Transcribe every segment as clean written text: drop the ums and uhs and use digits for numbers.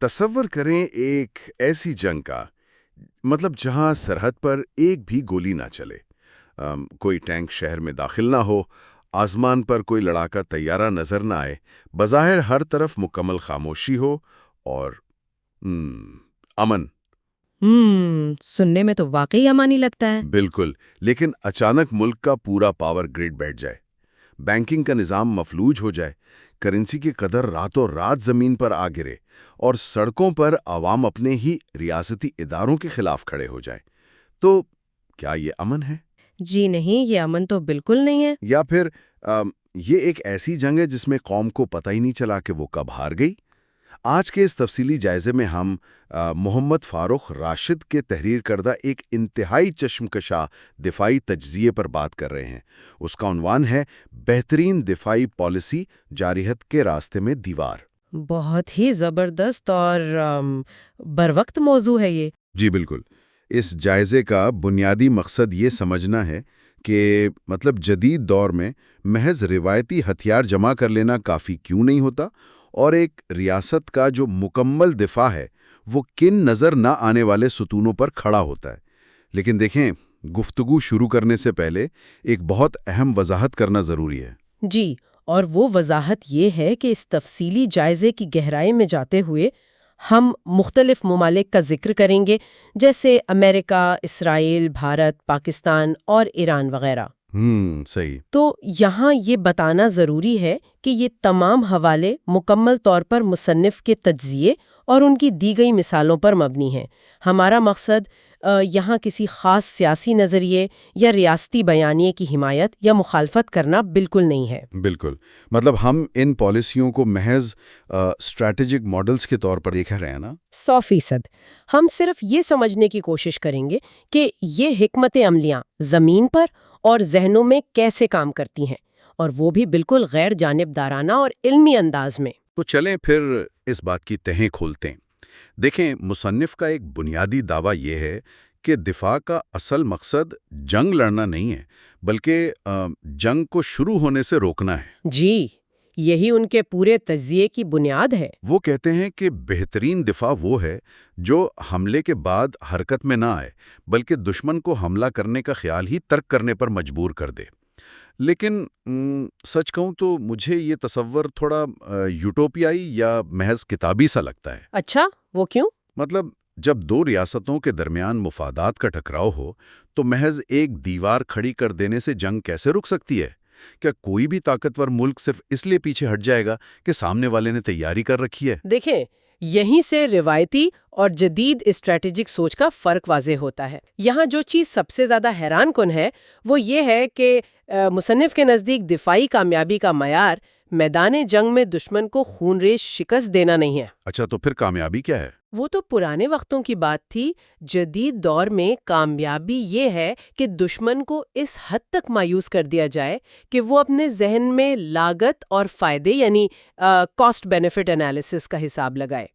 تصور کریں ایک ایسی جنگ کا، مطلب جہاں سرحد پر ایک بھی گولی نہ چلے، کوئی ٹینک شہر میں داخل نہ ہو، آسمان پر کوئی لڑاکا طیارہ نظر نہ آئے، بظاہر ہر طرف مکمل خاموشی ہو اور امن۔ سننے میں تو واقعی امانی لگتا ہے۔ بالکل، لیکن اچانک ملک کا پورا پاور گریڈ بیٹھ جائے، بینکنگ کا نظام مفلوج ہو جائے، کرنسی کی قدر راتوں رات زمین پر آ گرے اور سڑکوں پر عوام اپنے ہی ریاستی اداروں کے خلاف کھڑے ہو جائیں، تو کیا یہ امن ہے؟ جی نہیں، یہ امن تو بالکل نہیں ہے۔ یا پھر یہ ایک ایسی جنگ ہے جس میں قوم کو پتہ ہی نہیں چلا کہ وہ کب ہار گئی؟ آج کے اس تفصیلی جائزے میں ہم محمد فاروق راشد کے تحریر کردہ ایک انتہائی چشمکشا دفاعی تجزیے پر بات کر رہے ہیں۔ اس کا عنوان ہے بہترین دفاعی پالیسی جارحیت کے راستے میں دیوار۔ بہت ہی زبردست اور بروقت موضوع ہے یہ۔ جی بالکل، اس جائزے کا بنیادی مقصد یہ سمجھنا ہے کہ مطلب جدید دور میں محض روایتی ہتھیار جمع کر لینا کافی کیوں نہیں ہوتا، اور ایک ریاست کا جو مکمل دفاع ہے وہ کن نظر نہ آنے والے ستونوں پر کھڑا ہوتا ہے۔ لیکن دیکھیں، گفتگو شروع کرنے سے پہلے ایک بہت اہم وضاحت کرنا ضروری ہے۔ جی، اور وہ وضاحت یہ ہے کہ اس تفصیلی جائزے کی گہرائی میں جاتے ہوئے ہم مختلف ممالک کا ذکر کریں گے، جیسے امریکہ، اسرائیل، بھارت، پاکستان اور ایران وغیرہ۔ صحیح۔ تو یہاں یہ بتانا ضروری ہے کہ یہ تمام حوالے مکمل طور پر مصنف کے تجزیے اور ان کی دی گئی مثالوں پر مبنی ہیں۔ ہمارا مقصد یہاں کسی خاص سیاسی نظریے یا ریاستی بیانیے کی حمایت یا مخالفت کرنا بالکل نہیں ہے۔ بالکل، مطلب ہم ان پالیسیوں کو محض اسٹریٹجک ماڈلز کے طور پر دیکھ رہے ہیں نا؟ 100%۔ ہم صرف یہ سمجھنے کی کوشش کریں گے کہ یہ حکمت عملیاں زمین پر اور ذہنوں میں کیسے کام کرتی ہیں، اور وہ بھی بالکل غیر جانبدارانہ اور علمی انداز میں۔ تو چلیں پھر اس بات کی تہیں کھولتے ہیں۔ دیکھیں، مصنف کا ایک بنیادی دعویٰ یہ ہے کہ دفاع کا اصل مقصد جنگ لڑنا نہیں ہے، بلکہ جنگ کو شروع ہونے سے روکنا ہے۔ جی، یہی ان کے پورے تجزیے کی بنیاد ہے۔ وہ کہتے ہیں کہ بہترین دفاع وہ ہے جو حملے کے بعد حرکت میں نہ آئے، بلکہ دشمن کو حملہ کرنے کا خیال ہی ترک کرنے پر مجبور کر دے۔ لیکن سچ کہوں تو مجھے یہ تصور تھوڑا یوٹوپیائی یا محض کتابی سا لگتا ہے۔ اچھا، وہ کیوں؟ مطلب جب دو ریاستوں کے درمیان مفادات کا ٹکراؤ ہو تو محض ایک دیوار کھڑی کر دینے سے جنگ کیسے رک سکتی ہے؟ کیا کوئی بھی طاقتور ملک صرف اس لیے پیچھے ہٹ جائے گا کہ سامنے والے نے تیاری کر رکھی ہے؟ دیکھیں، یہیں سے روایتی اور جدید اسٹریٹجک سوچ کا فرق واضح ہوتا ہے۔ یہاں جو چیز سب سے زیادہ حیران کن ہے وہ یہ ہے کہ مصنف کے نزدیک دفاعی کامیابی کا معیار میدان جنگ میں دشمن کو خونریز شکست دینا نہیں ہے۔ اچھا، تو پھر کامیابی کیا ہے؟ وہ تو پرانے وقتوں کی بات تھی۔ جدید دور میں کامیابی یہ ہے کہ دشمن کو اس حد تک مایوس کر دیا جائے کہ وہ اپنے ذہن میں لاگت اور فائدے یعنی کاسٹ بینیفٹ انالیسس کا حساب لگائے۔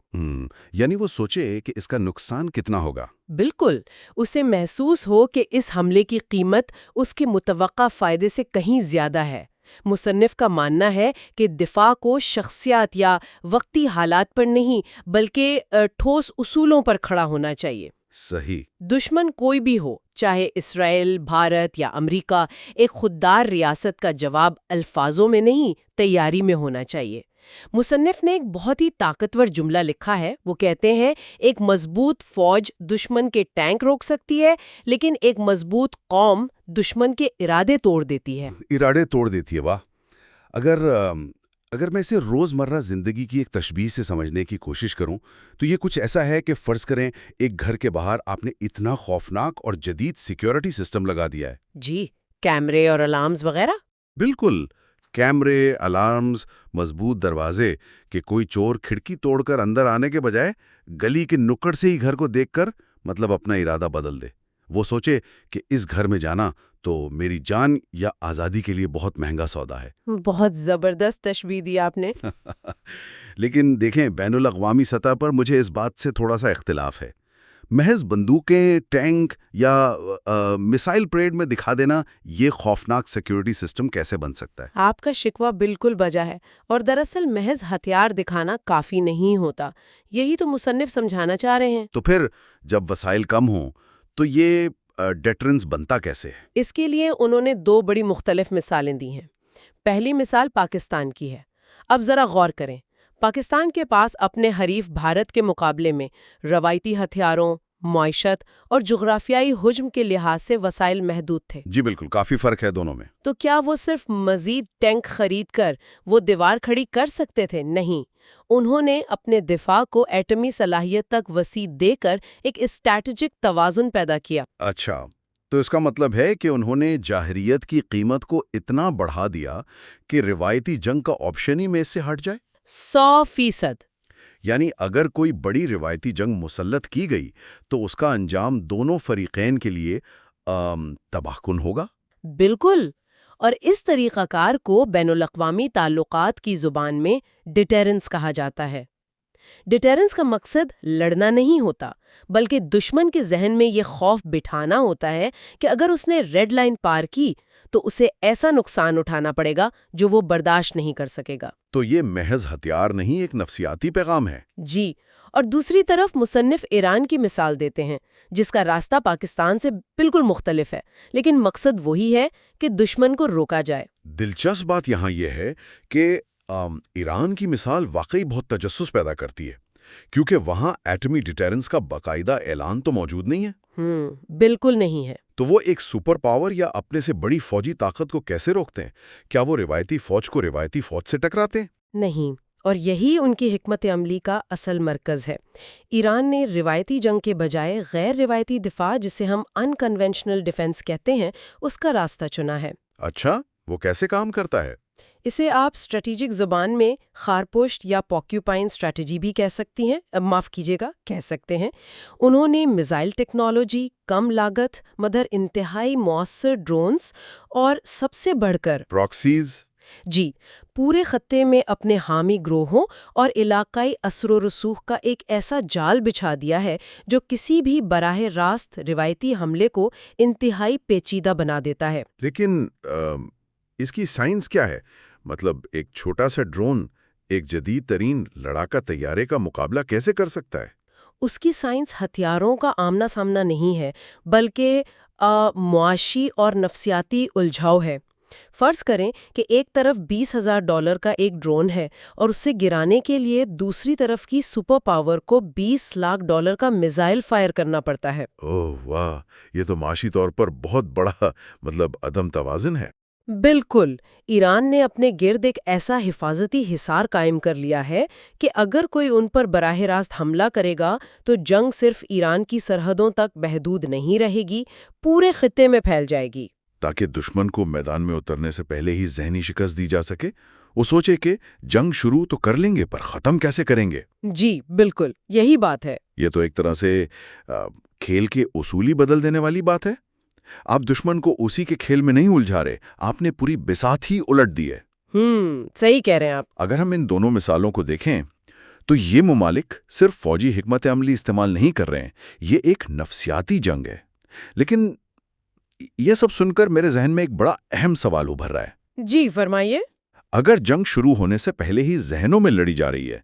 یعنی وہ سوچے کہ اس کا نقصان کتنا ہوگا۔ بالکل، اسے محسوس ہو کہ اس حملے کی قیمت اس کے متوقع فائدے سے کہیں زیادہ ہے۔ مصنف کا ماننا ہے کہ دفاع کو شخصیات یا وقتی حالات پر نہیں بلکہ ٹھوس اصولوں پر کھڑا ہونا چاہیے۔ صحیح۔ دشمن کوئی بھی ہو، چاہے اسرائیل، بھارت یا امریکہ، ایک خوددار ریاست کا جواب الفاظوں میں نہیں، تیاری میں ہونا چاہیے۔ مصنف نے ایک بہت ہی طاقتور جملہ لکھا ہے۔ وہ کہتے ہیں، ایک مضبوط فوج دشمن کے ٹینک روک سکتی ہے، لیکن ایک مضبوط قوم دشمن کے ارادے توڑ دیتی ہے۔ ارادے توڑ دیتی ہے، واہ۔ اگر میں اسے روزمرہ زندگی کی ایک تشبیہ سے سمجھنے کی کوشش کروں تو یہ کچھ ایسا ہے کہ فرض کریں ایک گھر کے باہر آپ نے اتنا خوفناک اور جدید سیکیورٹی سسٹم لگا دیا ہے۔ جی، کیمرے اور الارمز وغیرہ۔ بالکل، کیمرے، الارمز، مضبوط دروازے کہ کوئی چور کھڑکی توڑ کر اندر آنے کے بجائے گلی کے نکڑ سے ہی گھر کو دیکھ کر مطلب اپنا ارادہ بدل دے۔ وہ سوچے کہ اس گھر میں جانا تو میری جان یا آزادی کے لیے بہت مہنگا سودا ہے۔ بہت زبردست تشبیہ دی آپ نے۔ لیکن دیکھیں، بین الاقوامی سطح پر مجھے اس بات سے تھوڑا سا اختلاف ہے۔ محض بندوقیں، ٹینک یا میسائل پریڈ میں دکھا دینا یہ خوفناک سیکیورٹی سسٹم کیسے بن سکتا ہے؟ آپ کا شکوہ بالکل بجا ہے، اور دراصل محض ہتھیار دکھانا کافی نہیں ہوتا، یہی تو مصنف سمجھانا چاہ رہے ہیں۔ تو پھر جب وسائل کم ہوں تو یہ ڈیٹرنس بنتا کیسے ہے؟ اس کے لیے انہوں نے دو بڑی مختلف مثالیں دی ہیں۔ پہلی مثال پاکستان کی ہے۔ اب ذرا غور کریں، پاکستان کے پاس اپنے حریف بھارت کے مقابلے میں روایتی ہتھیاروں، معیشت اور جغرافیائی حجم کے لحاظ سے وسائل محدود تھے۔ جی بالکل، کافی فرق ہے دونوں میں۔ تو کیا وہ صرف مزید ٹینک خرید کر وہ دیوار کھڑی کر سکتے تھے؟ نہیں، انہوں نے اپنے دفاع کو ایٹمی صلاحیت تک وسیع دے کر ایک اسٹریٹجک توازن پیدا کیا۔ اچھا، تو اس کا مطلب ہے کہ انہوں نے جاہریت کی قیمت کو اتنا بڑھا دیا کہ روایتی جنگ کا آپشن ہی میں اس سے ہٹ جائے؟ 100%۔ یعنی اگر کوئی بڑی روایتی جنگ مسلط کی گئی تو اس کا انجام دونوں فریقین کے لیے تباہ کن ہوگا؟ بالکل، اور اس طریقہ کار کو بین الاقوامی تعلقات کی زبان میں ڈیٹرنس کہا جاتا ہے۔ ڈیٹرنس کا مقصد لڑنا نہیں ہوتا، بلکہ دشمن کے ذہن میں یہ خوف بٹھانا ہوتا ہے کہ اگر اس نے ریڈ لائن پار کی تو اسے ایسا نقصان اٹھانا پڑے گا جو وہ برداشت نہیں کر سکے گا۔ تو یہ محض ہتھیار نہیں، ایک نفسیاتی پیغام ہے۔ جی، اور دوسری طرف مصنف ایران کی مثال دیتے ہیں، جس کا راستہ پاکستان سے بالکل مختلف ہے، لیکن مقصد وہی ہے کہ دشمن کو روکا جائے۔ دلچسپ بات یہاں یہ ہے کہ ایران کی مثال واقعی بہت تجسس پیدا کرتی ہے، کیونکہ وہاں ایٹمی ڈیٹرنس کا باقاعدہ اعلان تو موجود نہیں ہے۔ بالکل نہیں ہے۔ تو وہ ایک سپر پاور یا اپنے سے بڑی فوجی طاقت کو کیسے روکتے ہیں؟ کیا وہ روایتی فوج کو روایتی فوج سے ٹکراتے ہیں؟ نہیں، اور یہی ان کی حکمت عملی کا اصل مرکز ہے۔ ایران نے روایتی جنگ کے بجائے غیر روایتی دفاع، جسے ہم انکنونشنل ڈیفنس کہتے ہیں، اس کا راستہ چنا ہے۔ اچھا، وہ کیسے کام کرتا ہے؟ اسے آپ اسٹریٹجک زبان میں خارپشت یا پوکیوپائن اسٹریٹجی بھی کہہ سکتی ہیں، کہہ سکتے ہیں۔ انہوں نے میزائل ٹیکنالوجی، کم لاگت مگر انتہائی مؤثر ڈرونز اور سب سے بڑھ کر پراکسیز، جی، پورے خطے میں اپنے حامی گروہوں اور علاقائی اثر و رسوخ کا ایک ایسا جال بچھا دیا ہے جو کسی بھی براہ راست روایتی حملے کو انتہائی پیچیدہ بنا دیتا ہے۔ لیکن اس کی سائنس کیا ہے؟ مطلب ایک چھوٹا سا ڈرون ایک جدید ترین لڑاکا طیارے کا مقابلہ کیسے کر سکتا ہے؟ اس کی سائنس ہتھیاروں کا آمنا سامنا نہیں ہے، بلکہ معاشی اور نفسیاتی الجھاؤ ہے۔ فرض کریں کہ ایک طرف $20,000 کا ایک ڈرون ہے اور اسے گرانے کے لیے دوسری طرف کی سپر پاور کو $20 لاکھ کا میزائل فائر کرنا پڑتا ہے۔ اوہ واہ، یہ تو معاشی طور پر بہت بڑا عدم توازن ہے۔ بالکل، ایران نے اپنے گرد ایک ایسا حفاظتی حصار قائم کر لیا ہے کہ اگر کوئی ان پر براہ راست حملہ کرے گا تو جنگ صرف ایران کی سرحدوں تک محدود نہیں رہے گی، پورے خطے میں پھیل جائے گی۔ تاکہ دشمن کو میدان میں اترنے سے پہلے ہی ذہنی شکست دی جا سکے۔ وہ سوچے کہ جنگ شروع تو کر لیں گے پر ختم کیسے کریں گے؟ جی بالکل، یہی بات ہے۔ یہ تو ایک طرح سے کھیل کے اصولی بدل دینے والی بات ہے۔ آپ دشمن کو اسی کے کھیل میں نہیں الجھا رہے، آپ نے پوری بساط ہی الٹ دی ہے۔ صحیح کہہ رہے ہیں آپ۔ اگر ہم ان دونوں مثالوں کو دیکھیں تو یہ ممالک صرف فوجی حکمت عملی استعمال نہیں کر رہے ہیں، یہ ایک نفسیاتی جنگ ہے۔ لیکن یہ سب سن کر میرے ذہن میں ایک بڑا اہم سوال ابھر رہا ہے۔ جی فرمائیے۔ اگر جنگ شروع ہونے سے پہلے ہی ذہنوں میں لڑی جا رہی ہے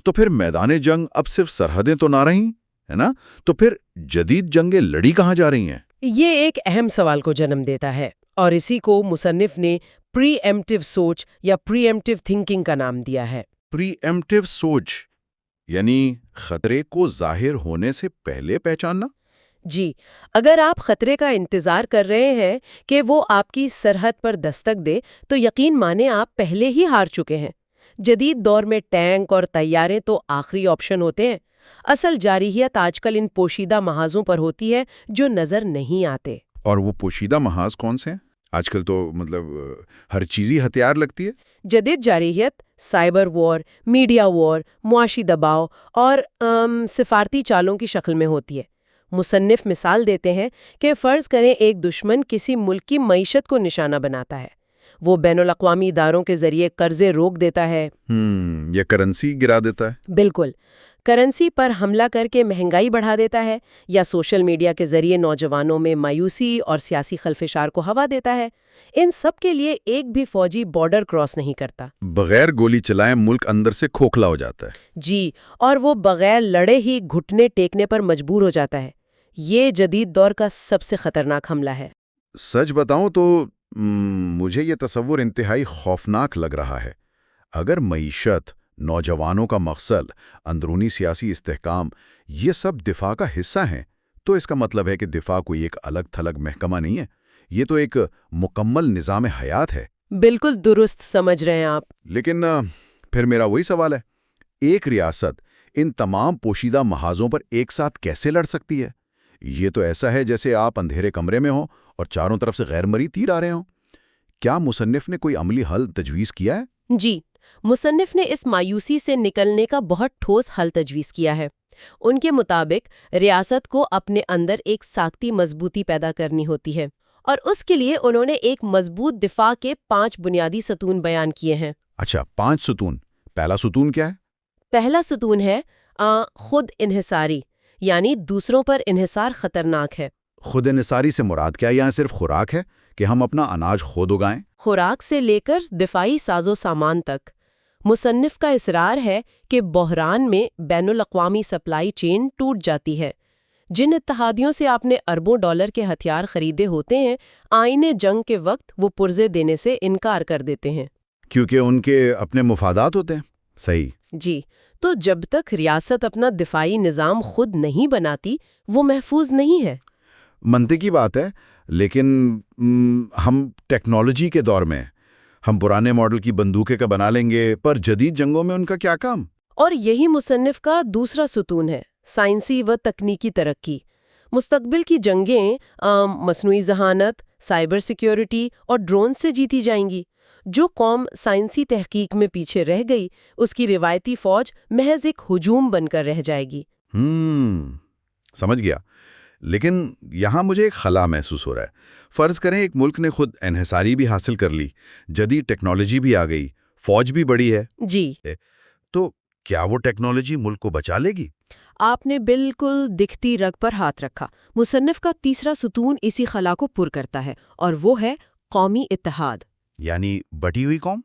تو پھر میدان جنگ اب صرف سرحدیں تو نہ رہیں، ہے نا؟ تو پھر جدید جنگیں لڑی کہاں جا رہی ہیں؟ یہ ایک اہم سوال کو جنم دیتا ہے، اور اسی کو مصنف نے پری ایمپٹیو سوچ یا پری ایمپٹیو تھنکنگ کا نام دیا ہے۔ پری ایمپٹیو سوچ یعنی خطرے کو ظاہر ہونے سے پہلے پہچاننا؟ جی، اگر آپ خطرے کا انتظار کر رہے ہیں کہ وہ آپ کی سرحد پر دستک دے تو یقین مانیں آپ پہلے ہی ہار چکے ہیں۔ جدید دور میں ٹینک اور طیاریں تو آخری آپشن ہوتے ہیں۔ اصل جارحیت آج کل ان پوشیدہ محاذوں پر ہوتی ہے جو نظر نہیں آتے۔ اور وہ پوشیدہ محاذ کون سے ہیں؟ آج کل تو ہر چیز ہی ہتھیار لگتی ہے۔ جدید جارحیت سائبر وار، میڈیا وار، معاشی دباؤ اور سفارتی چالوں کی شکل میں ہوتی ہے۔ مصنف مثال دیتے ہیں کہ فرض کریں ایک دشمن کسی ملک کی معیشت کو نشانہ بناتا ہے، وہ بین الاقوامی اداروں کے ذریعے قرضے روک دیتا ہے یا کرنسی گرا دیتا ہے۔ بالکل، کرنسی پر حملہ کر کے مہنگائی بڑھا دیتا ہے یا سوشل میڈیا کے ذریعے نوجوانوں میں مایوسی اور سیاسی خلفشار کو ہوا دیتا ہے، ان سب کے لیے ایک بھی فوجی بارڈر کراس نہیں کرتا۔ بغیر گولی چلائے ملک اندر سے کھوکھلا ہو جاتا ہے۔ جی، اور وہ بغیر لڑے ہی گھٹنے ٹیکنے پر مجبور ہو جاتا ہے۔ یہ جدید دور کا سب سے خطرناک حملہ ہے۔ سچ بتاؤں تو مجھے یہ تصور انتہائی خوفناک لگ رہا ہے۔ اگر معیشت، نوجوانوں کا مقصد، اندرونی سیاسی استحکام یہ سب دفاع کا حصہ ہیں، تو اس کا مطلب ہے کہ دفاع کوئی ایک الگ تھلگ محکمہ نہیں ہے، یہ تو ایک مکمل نظام حیات ہے۔ بالکل درست سمجھ رہے ہیں آپ۔ لیکن پھر میرا وہی سوال ہے، ایک ریاست ان تمام پوشیدہ محاذوں پر ایک ساتھ کیسے لڑ سکتی ہے؟ یہ تو ایسا ہے جیسے آپ اندھیرے کمرے میں ہوں اور چاروں طرف سے غیر مرئی تیر آ رہے ہوں۔ کیا مصنف نے کوئی عملی حل تجویز کیا ہے؟ جی، مصنف نے اس مایوسی سے نکلنے کا بہت ٹھوس حل تجویز کیا ہے۔ ان کے مطابق ریاست کو اپنے اندر ایک ساکتی مضبوطی پیدا کرنی ہوتی ہے، اور اس کے لیے انہوں نے ایک مضبوط دفاع کے 5 بنیادی ستون بیان کیے ہیں۔ اچھا، 5 ستون۔ پہلا ستون کیا ہے؟ پہلا ستون ہے خود انحصاری، یعنی دوسروں پر انحصار خطرناک ہے۔ خود انحصاری سے مراد کیا؟ یہاں صرف خوراک ہے کہ ہم اپنا اناج خود اگائیں؟ خوراک سے لے کر دفاعی ساز و سامان تک۔ مصنف کا اصرار ہے کہ بحران میں بین الاقوامی سپلائی چین ٹوٹ جاتی ہے۔ جن اتحادیوں سے آپ نے اربوں ڈالر کے ہتھیار خریدے ہوتے ہیں، آئین جنگ کے وقت وہ پرزے دینے سے انکار کر دیتے ہیں، کیونکہ ان کے اپنے مفادات ہوتے ہیں۔ صحیح۔ جی، تو جب تک ریاست اپنا دفاعی نظام خود نہیں بناتی، وہ محفوظ نہیں ہے۔ منطقی بات ہے، لیکن ہم ٹیکنالوجی کے دور میں ہم پرانے ماڈل کی بندوقیں کا بنا لیں گے، پر جدید جنگوں میں ان کا کیا کام؟ اور یہی مصنف کا دوسرا ستون ہے، سائنسی و تکنیکی ترقی۔ مستقبل کی جنگیں مصنوعی ذہانت، سائبر سیکیورٹی اور ڈرون سے جیتی جائیں گی۔ جو قوم سائنسی تحقیق میں پیچھے رہ گئی، اس کی روایتی فوج محض ایک ہجوم بن کر رہ جائے گی۔ سمجھ گیا، لیکن یہاں مجھے ایک خلا محسوس ہو رہا ہے۔ فرض کریں ایک ملک نے خود انحصاری بھی حاصل کر لی، جدید ٹیکنالوجی بھی آ گئی، فوج بھی بڑی ہے، جی، تو کیا وہ ٹیکنالوجی ملک کو بچا لے گی؟ آپ نے بالکل دکھتی رگ پر ہاتھ رکھا۔ مصنف کا تیسرا ستون اسی خلا کو پر کرتا ہے، اور وہ ہے قومی اتحاد۔ یعنی بٹی ہوئی قوم؟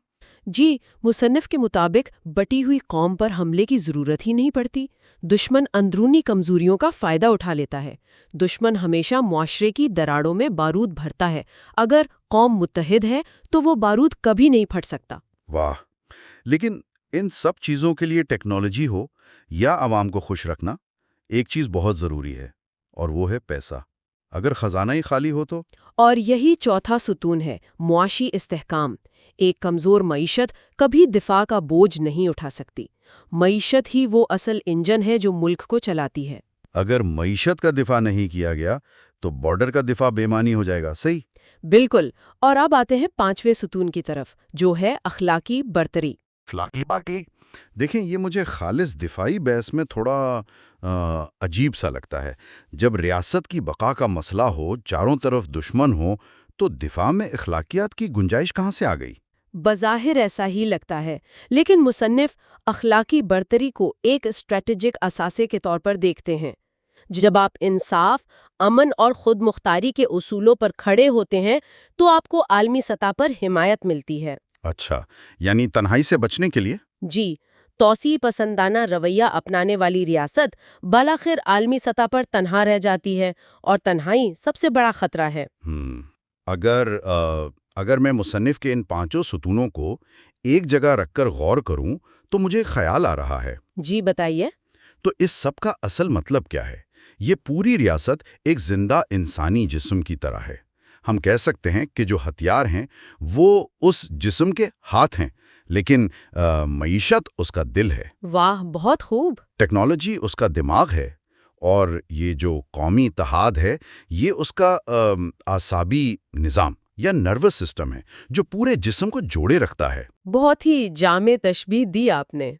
جی، مصنف کے مطابق بٹی ہوئی قوم پر حملے کی ضرورت ہی نہیں پڑتی۔ دشمن اندرونی کمزوریوں کا فائدہ اٹھا لیتا ہے۔ دشمن ہمیشہ معاشرے کی دراڑوں میں بارود بھرتا ہے۔ اگر قوم متحد ہے تو وہ بارود کبھی نہیں پھٹ سکتا۔ واہ، لیکن ان سب چیزوں کے لیے ٹیکنالوجی ہو یا عوام کو خوش رکھنا، ایک چیز بہت ضروری ہے، اور وہ ہے پیسہ۔ اگر خزانہ ہی خالی ہو تو؟ اور یہی چوتھا ستون ہے، معاشی استحکام۔ ایک کمزور معیشت کبھی دفاع کا بوجھ نہیں اٹھا سکتی۔ معیشت ہی وہ اصل انجن ہے جو ملک کو چلاتی ہے۔ اگر معیشت کا دفاع نہیں کیا گیا تو بارڈر کا دفاع بے معنی ہو جائے گا۔ صحیح؟ بالکل۔ اور اب آتے ہیں 5ویں ستون کی طرف، جو ہے اخلاقی برتری۔ دیکھیں، یہ مجھے خالص دفاعی بحث میں تھوڑا عجیب سا لگتا ہے۔ جب ریاست کی بقا کا مسئلہ ہو، چاروں طرف دشمن ہو، تو دفاع میں اخلاقیات کی گنجائش کہاں سے آ گئی؟ بظاہر ایسا ہی لگتا ہے، لیکن مصنف اخلاقی برتری کو ایک اسٹریٹجک اثاثے کے طور پر دیکھتے ہیں۔ جب آپ انصاف، امن اور خود مختاری کے اصولوں پر کھڑے ہوتے ہیں تو آپ کو عالمی سطح پر حمایت ملتی ہے۔ اچھا، یعنی تنہائی سے بچنے کے لیے؟ جی، توسیع پسندانہ رویہ اپنانے والی ریاست بالآخر عالمی سطح پر تنہا رہ جاتی ہے، اور تنہائی سب سے بڑا خطرہ ہے۔ اگر میں مصنف کے ان 5 ستونوں کو ایک جگہ رکھ کر غور کروں تو مجھے ایک خیال آ رہا ہے۔ جی بتائیے۔ تو اس سب کا اصل مطلب کیا ہے؟ یہ پوری ریاست ایک زندہ انسانی جسم کی طرح ہے۔ ہم کہہ سکتے ہیں کہ جو ہتھیار ہیں وہ اس جسم کے ہاتھ ہیں، لیکن معیشت اس کا دل ہے۔ واہ، بہت خوب۔ ٹیکنالوجی اس کا دماغ ہے، اور یہ جو قومی اتحاد ہے یہ اس کا اعصابی نظام یا نروس سسٹم ہے جو پورے جسم کو جوڑے رکھتا ہے۔ بہت ہی جامع تشبیہ دی آپ نے۔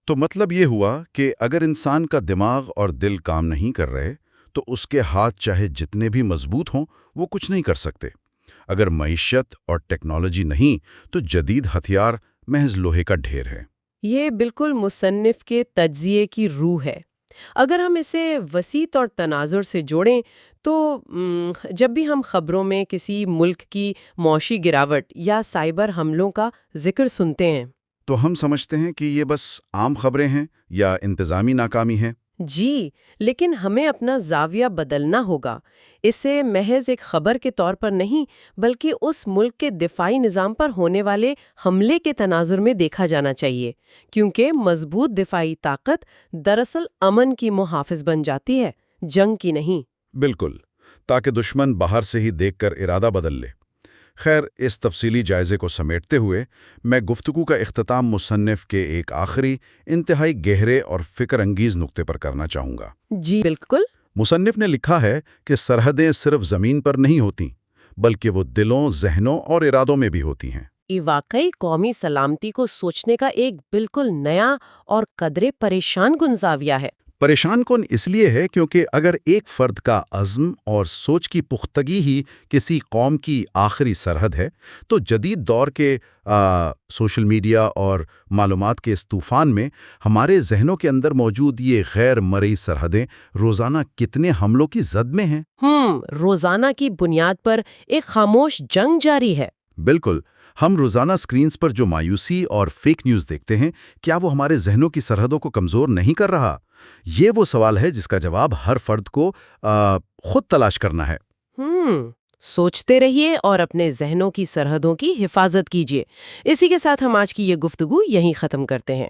تو مطلب یہ ہوا کہ اگر انسان کا دماغ اور دل کام نہیں کر رہے تو اس کے ہاتھ چاہے جتنے بھی مضبوط ہوں وہ کچھ نہیں کر سکتے۔ اگر معیشت اور ٹیکنالوجی نہیں تو جدید ہتھیار محض لوہے کا ڈھیر ہے۔ یہ بالکل مصنف کے تجزیے کی روح ہے۔ اگر ہم اسے وسیع اور تناظر سے جوڑیں تو جب بھی ہم خبروں میں کسی ملک کی معاشی گراوٹ یا سائبر حملوں کا ذکر سنتے ہیں، تو ہم سمجھتے ہیں کہ یہ بس عام خبریں ہیں یا انتظامی ناکامی ہے؟ جی، لیکن ہمیں اپنا زاویہ بدلنا ہوگا۔ اسے محض ایک خبر کے طور پر نہیں، بلکہ اس ملک کے دفاعی نظام پر ہونے والے حملے کے تناظر میں دیکھا جانا چاہیے، کیونکہ مضبوط دفاعی طاقت دراصل امن کی محافظ بن جاتی ہے، جنگ کی نہیں۔ بالکل، تاکہ دشمن باہر سے ہی دیکھ کر ارادہ بدل لے۔ خیر، اس تفصیلی جائزے کو سمیٹتے ہوئے میں گفتگو کا اختتام مصنف کے ایک آخری انتہائی گہرے اور فکر انگیز نقطے پر کرنا چاہوں گا۔ جی بالکل۔ مصنف نے لکھا ہے کہ سرحدیں صرف زمین پر نہیں ہوتیں، بلکہ وہ دلوں، ذہنوں اور ارادوں میں بھی ہوتی ہیں۔ یہ واقعی قومی سلامتی کو سوچنے کا ایک بالکل نیا اور قدرے پریشان کن زاویہ ہے۔ پریشان کن اس لیے ہے کیونکہ اگر ایک فرد کا عزم اور سوچ کی پختگی ہی کسی قوم کی آخری سرحد ہے، تو جدید دور کے سوشل میڈیا اور معلومات کے اس طوفان میں ہمارے ذہنوں کے اندر موجود یہ غیر مرئی سرحدیں روزانہ کتنے حملوں کی زد میں ہیں۔ روزانہ کی بنیاد پر ایک خاموش جنگ جاری ہے۔ بالکل، ہم روزانہ سکرینز پر جو مایوسی اور فیک نیوز دیکھتے ہیں، کیا وہ ہمارے ذہنوں کی سرحدوں کو کمزور نہیں کر رہا؟ یہ وہ سوال ہے جس کا جواب ہر فرد کو خود تلاش کرنا ہے۔ سوچتے رہیے اور اپنے ذہنوں کی سرحدوں کی حفاظت کیجیے۔ اسی کے ساتھ ہم آج کی یہ گفتگو یہیں ختم کرتے ہیں۔